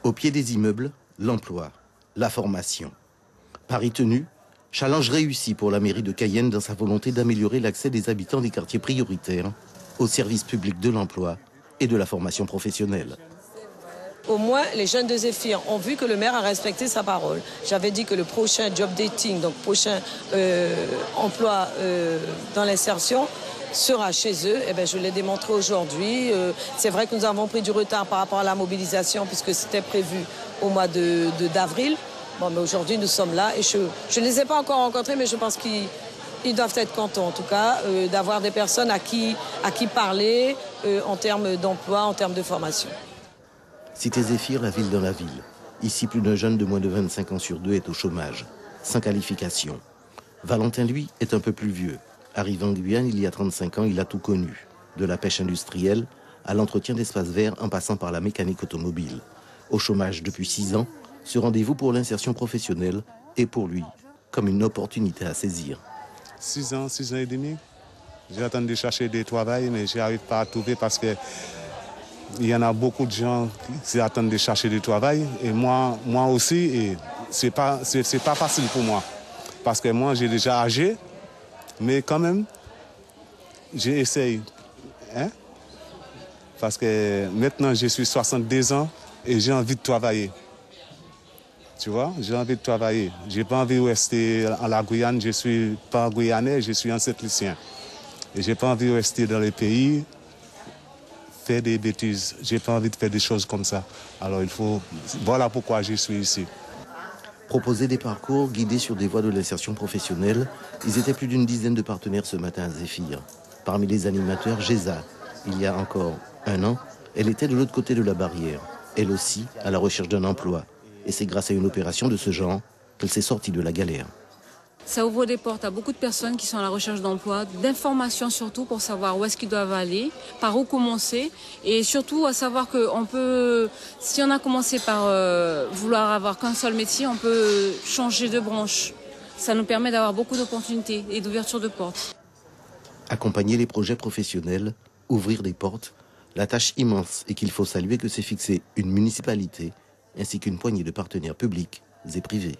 Au pied des immeubles, l'emploi, la formation. Pari tenu, challenge réussi pour la mairie de Cayenne dans sa volonté d'améliorer l'accès des habitants des quartiers prioritaires aux services publics de l'emploi et de la formation professionnelle. Au moins, les jeunes de Zéphyr ont vu que le maire a respecté sa parole. J'avais dit que le prochain job dating, donc prochain emploi dans l'insertion, sera chez eux. Et bien, je l'ai démontré aujourd'hui. C'est vrai que nous avons pris du retard par rapport à la mobilisation puisque c'était prévu au mois d'avril. Bon, mais aujourd'hui, nous sommes là et je ne les ai pas encore rencontrés, mais je pense qu'ils doivent être contents, en tout cas, d'avoir des personnes à qui parler en termes d'emploi, en termes de formation. Cité Zéphyr, la ville dans la ville. Ici, plus d'un jeune de moins de 25 ans sur deux est au chômage, sans qualification. Valentin, lui, est un peu plus vieux. Arrivé en Guyane il y a 35 ans, il a tout connu. De la pêche industrielle à l'entretien d'espaces verts en passant par la mécanique automobile. Au chômage depuis 6 ans, ce rendez-vous pour l'insertion professionnelle est pour lui comme une opportunité à saisir. 6 ans et demi. J'ai attendu de chercher du travail, mais je n'arrive pas à trouver parce que il y en a beaucoup de gens qui attendent de chercher du travail. Et moi aussi, et c'est pas facile pour moi. Parce que moi, j'ai déjà âgé, mais quand même, j'essaye. Hein? Parce que maintenant, je suis 62 ans et j'ai envie de travailler. Tu vois, j'ai envie de travailler. Je n'ai pas envie de rester à la Guyane. Je ne suis pas guyanais, je suis un Saint-Lucien. Et je n'ai pas envie de rester dans les pays, faire des bêtises. Je n'ai pas envie de faire des choses comme ça. Alors voilà pourquoi je suis ici. Proposer des parcours guidés sur des voies de l'insertion professionnelle, ils étaient plus d'une dizaine de partenaires ce matin à Zéphyr. Parmi les animateurs, Géza. Il y a encore 1 an, elle était de l'autre côté de la barrière. Elle aussi à la recherche d'un emploi. Et c'est grâce à une opération de ce genre qu'elle s'est sortie de la galère. Ça ouvre des portes à beaucoup de personnes qui sont à la recherche d'emploi, d'informations surtout pour savoir où est-ce qu'ils doivent aller, par où commencer. Et surtout à savoir qu'on peut, si on a commencé par vouloir avoir qu'un seul métier, on peut changer de branche. Ça nous permet d'avoir beaucoup d'opportunités et d'ouverture de portes. Accompagner les projets professionnels, ouvrir des portes, la tâche immense et qu'il faut saluer que s'est fixée une municipalité ainsi qu'une poignée de partenaires publics et privés.